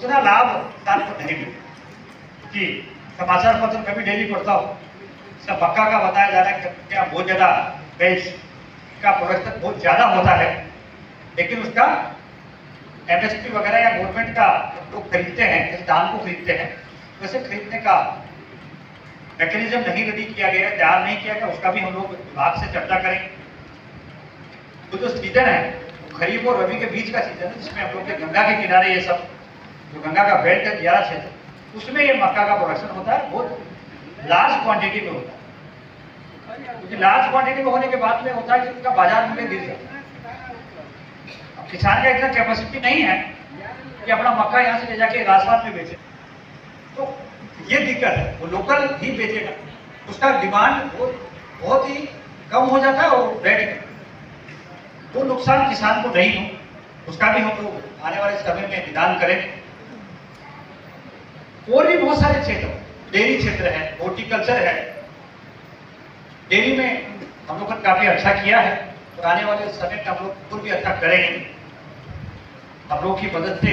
उतना लाभ किसान को नहीं मिलता। कि समाचार पत्र कभी डेली पढ़ता हूँ, इसका मक्का का बताया जा रहा है कि क्या बहुत ज़्यादा बेच का प्रोडक्शन बहुत ज़्यादा होता है, लेकिन उसका एमएसपी वगैरह या गवर्नमेंट का लोग खरीदते हैं, जिस दाम को खरीदते हैं वैसे खरीदने का मैकेनिज्म नहीं रेडी किया गया, तैयार नहीं किया गया। उसका भी हम लोग विभाग से चर्चा करेंगे। तो जो सीजन है खरीफ और रबी के बीच का सीजन है, जिसमें हम लोग के गंगा के किनारे ये सब जो गंगा का बेल्ट है 11 क्षेत्र, उसमें ये मक्का का प्रोडक्शन होता है, बहुत लार्ज क्वांटिटी में होता है। क्योंकि लार्ज क्वांटिटी में होने के बाद में होता है कि उसका बाजार मूल्य गिर जाता है। अब किसान का इतना कैपेसिटी नहीं है कि अपना मक्का यहाँ से ले जाके राजस्थान में बेचे, तो ये दिक्कत है। वो लोकल ही बेचेगा, उसका डिमांड बहुत ही कम हो जाता है और रेट वो नुकसान किसान को नहीं हो, उसका भी हम लोग आने वाले समय में निदान करें। और भी बहुत सारे क्षेत्र, डेयरी क्षेत्र है, हॉर्टिकल्चर है। डेयरी में हम लोग ने काफी अच्छा किया है और आने वाले समय में हम लोग और भी अच्छा करेंगे। हम लोग की मदद से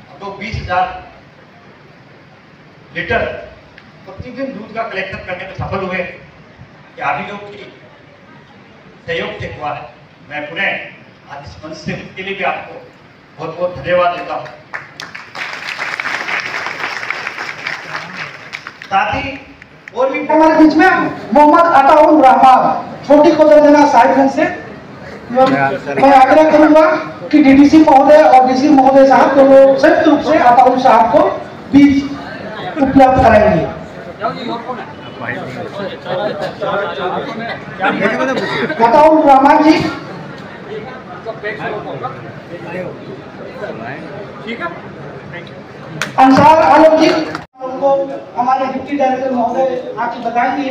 हम लोग 20,000 लीटर प्रतिदिन दूध का कलेक्शन करने में सफल हुए। कि आप ही लोग की सहयोग से हुआ है। मैं पुनः आज इस मंच से के लिए भी आपको बहुत बहुत धन्यवाद देता हूँ। साथ ही और भी हमारे बीच में मोहम्मद अताउल रहमान छोटी कोदरजना साहिबगंज से मैं आग्रह करूंगा कि डीडीसी महोदय और डीसी महोदय साहब को लोग संयुक्त रूप से अताउल साहब को बीज उपलब्ध कराएंगे। अताउल रहमान जी, ठीक है, अंसार आलम जी उनको हमारे डिप्टी डायरेक्टर महोदय आके बताएंगे।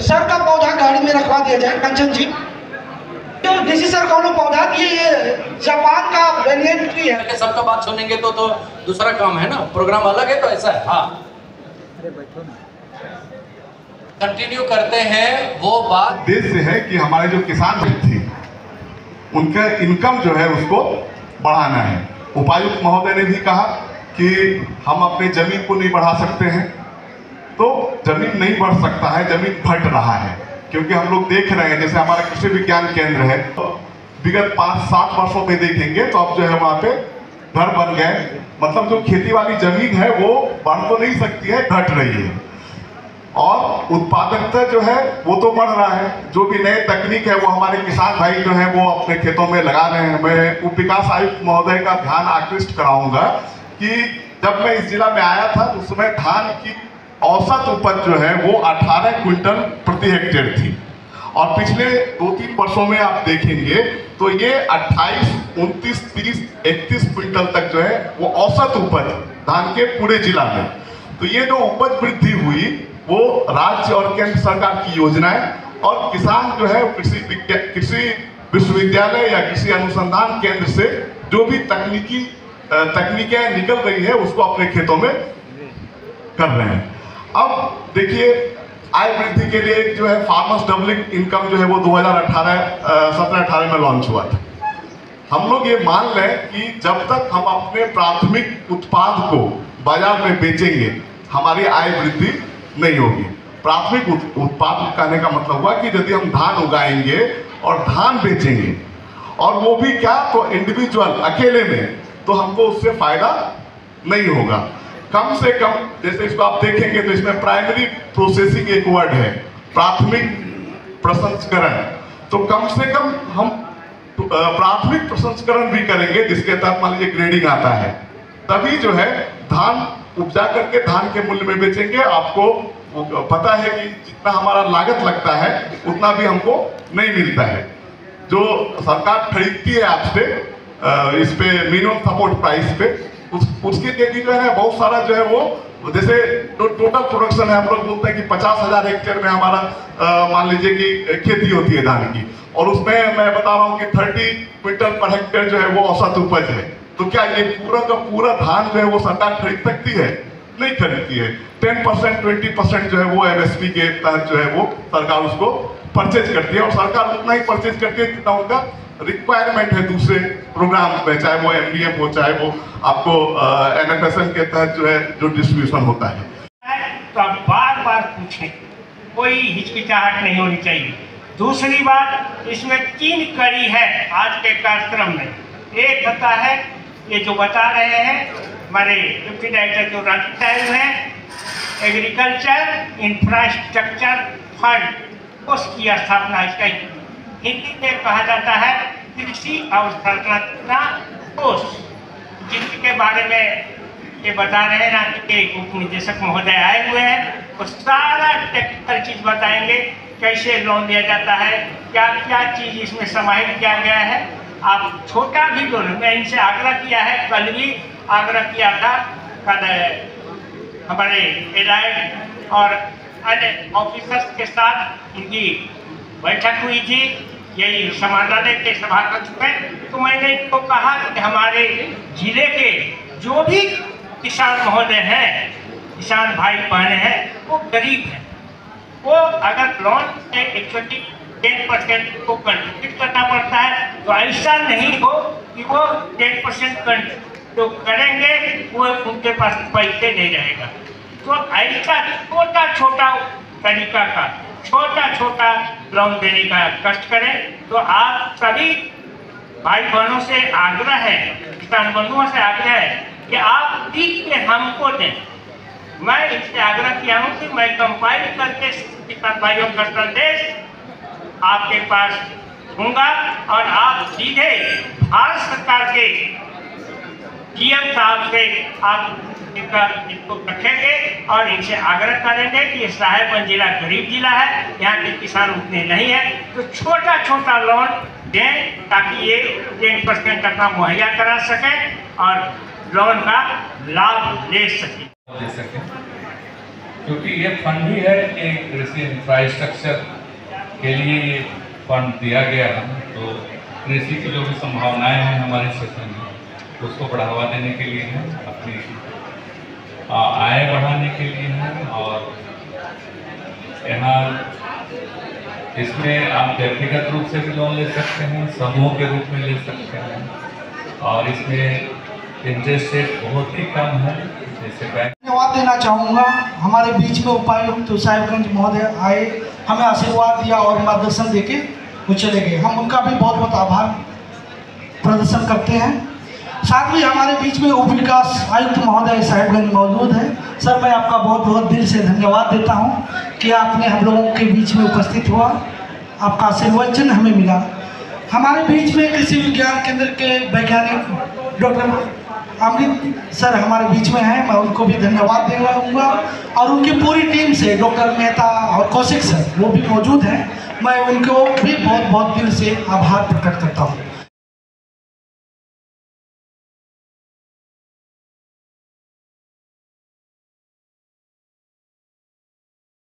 सर का पौधा गाड़ी में रखवा दिया जाए। कंचन जी, तो डीसी सर कौन पौधा दिए, ये जापान का वेरिएंट ट्री है। सबका बात सुनेंगे तो दूसरा काम है ना, प्रोग्राम अलग है तो ऐसा है। हाँ, कंटिन्यू करते हैं वो बात। उद्देश्य है कि हमारे जो किसान थे उनका इनकम जो है उसको बढ़ाना है। उपायुक्त महोदय ने भी कहा कि हम अपने जमीन को नहीं बढ़ा सकते हैं, तो जमीन नहीं बढ़ सकता है, जमीन घट रहा है। क्योंकि हम लोग देख रहे हैं, जैसे हमारा कृषि विज्ञान केंद्र है, तो विगत 5-7 वर्षों में देखेंगे तो अब जो है वहाँ पे घर बन गए। मतलब जो खेती वाली जमीन है वो बढ़ तो नहीं सकती है, घट रही है। और उत्पादकता जो है वो तो बढ़ रहा है। जो भी नए तकनीक है वो हमारे किसान भाई जो है वो अपने खेतों में लगा रहे हैं। मैं उप विकास आयुक्त महोदय का ध्यान आकृष्ट कराऊंगा कि जब मैं इस जिला में आया था तो उस समय धान की औसत उपज जो है वो 18 क्विंटल प्रति हेक्टेयर थी, और पिछले 2-3 वर्षों में आप देखेंगे तो ये 28, 29, 30, 31 क्विंटल तक जो है वो औसत उपज धान के पूरे जिला में। तो ये जो उपज वृद्धि हुई वो राज्य और केंद्र सरकार की योजनाएं और किसान जो है कृषि विश्वविद्यालय या कृषि अनुसंधान केंद्र से जो भी तकनीकें निकल रही है उसको अपने खेतों में कर रहे हैं। अब देखिए, आय वृद्धि के लिए जो है फार्मर्स डबलिंग इनकम जो है वो 2017-18 में लॉन्च हुआ था। हम लोग ये मान लें कि जब तक हम अपने प्राथमिक उत्पाद को बाजार में बेचेंगे हमारी आय वृद्धि नहीं होगी। प्राथमिक उत्पाद कहने का मतलब हुआ कि यदि हम धान उगाएंगे और धान बेचेंगे, और वो भी क्या, तो इंडिविजुअल अकेले में, तो हमको उससे फायदा नहीं होगा। कम से कम, जैसे इसको आप देखेंगे तो इसमें प्राइमरी प्रोसेसिंग एक वर्ड है, प्राथमिक प्रसंस्करण। तो कम से कम हम प्राथमिक प्रसंस्करण भी करेंगे, जिसके तहत मान लीजिए ग्रेडिंग आता है, तभी जो है धान उपजा करके धान के मूल्य में बेचेंगे। आपको पता है कि जितना हमारा लागत लगता है उतना भी हमको नहीं मिलता है। जो सरकार खरीदती है आपसे इस पे मिनिमम सपोर्ट प्राइस पे, उसके लिए भी जो है बहुत सारा जो है वो, जैसे टोटल प्रोडक्शन है, हम लोग बोलते हैं कि 50,000 हेक्टेयर में हमारा मान लीजिए कि खेती होती है धान की, और उसमें मैं बता रहा हूँ कि 30 क्विंटल पर हेक्टेयर जो है वो औसत उपज है। तो क्या ये पूरा का पूरा धान जो है वो सरकार खरीद सकती है? नहीं खरीदती है। 10% 20% जो है वो MSP के तहत जो है वो सरकार उसको परचेज करती है, और सरकार उतना ही परचेज करती है जितना उनका रिक्वायरमेंट है दूसरे प्रोग्राम पे, चाहे वो MDM हो, चाहे वो आपको NFSM के तहत जो है जो डिस्ट्रीब्यूशन होता है। तो आप बार बार पूछें, कोई हिचकिचाहट नहीं होनी चाहिए। दूसरी बात, इसमें 3 कड़ी है आज के कार्यक्रम में। एक होता है ये जो बता रहे हैं हमारे डिप्टी डायरेक्टर जो रांची साहब हैं, एग्रीकल्चर इंफ्रास्ट्रक्चर फंड, उसकी स्थापना इसका हिंदी में कहा जाता है कृषि अवसंरचना कोष, जिसके बारे में ये बता रहे हैं रांची के उप निदेशक महोदय आए हुए हैं। वो सारा टेक्निकल चीज बताएंगे, कैसे लोन दिया जाता है, क्या क्या चीज इसमें समाहित किया गया है। आप छोटा भी लोन, मैं इनसे आग्रह किया है, कल भी आग्रह किया था, कल हमारे एलाइड और अन्य ऑफिसर्स के साथ इनकी बैठक हुई थी, यही समाधान के सभा कक्ष में। तो मैंने इनको कहा कि हमारे जिले के जो भी किसान महोदय हैं, किसान भाई बहन हैं, वो गरीब हैं, वो अगर लोन से 10% को कंट्रीब्यूट करना पड़ता है, तो ऐसा नहीं हो कि वो 10% जो करेंगे वो उनके पास पैसे नहीं रहेगा। तो ऐसा छोटा छोटा तरीका का छोटा लोन देने का कष्ट करें। तो आप सभी भाई बहनों से आग्रह है, किसान बंधुओं से आग्रह है कि आप लिख के हमको दें। मैं इससे आग्रह किया हूँ कि मैं कंपाइल करके किसान भाइयों का संदेश आपके पास दूंगा, और आप सीधे भारत सरकार के PM साहब से आप इसको रखेंगे और इनसे आग्रह करेंगे कि साहेबगंज जिला गरीब जिला है, यहाँ के किसान उतने नहीं है, तो छोटा लोन दें ताकि ये 10% तक मुहैया करा सकें और लोन का लाभ ले सकें। क्योंकि ये फंड भी है कि कृषि इंफ्रास्ट्रक्चर के लिए ये फंड दिया गया है, तो कृषि की जो भी संभावनाएं हैं हमारे क्षेत्र में उसको बढ़ावा देने के लिए है, अपनी आय बढ़ाने के लिए है। और यहाँ इसमें आप व्यक्तिगत रूप से भी लोन ले सकते हैं, समूह के रूप में ले सकते हैं, और इसमें इंटरेस्ट रेट बहुत ही कम है। जैसे बैंक धन्यवाद देना चाहूँगा, हमारे बीच में उपायुक्त साहिबगंज महोदय आए, हमें आशीर्वाद दिया और मार्गदर्शन देके वो चले गए। हम उनका भी बहुत बहुत आभार प्रदर्शन करते हैं। साथ में हमारे बीच में उप विकास आयुक्त महोदय साहिबगंज मौजूद है। सर, मैं आपका बहुत बहुत दिल से धन्यवाद देता हूं कि आपने हम लोगों के बीच में उपस्थित हुआ, आपका आशीर्वचन हमें मिला। हमारे बीच में कृषि विज्ञान केंद्र के वैज्ञानिक डॉक्टर अमृत सर हमारे बीच में हैं, मैं उनको भी धन्यवाद दूंगा, और उनकी पूरी टीम से डॉक्टर मेहता और कौशिक सर वो भी मौजूद हैं, मैं उनको भी बहुत बहुत दिल से आभार प्रकट करता हूँ।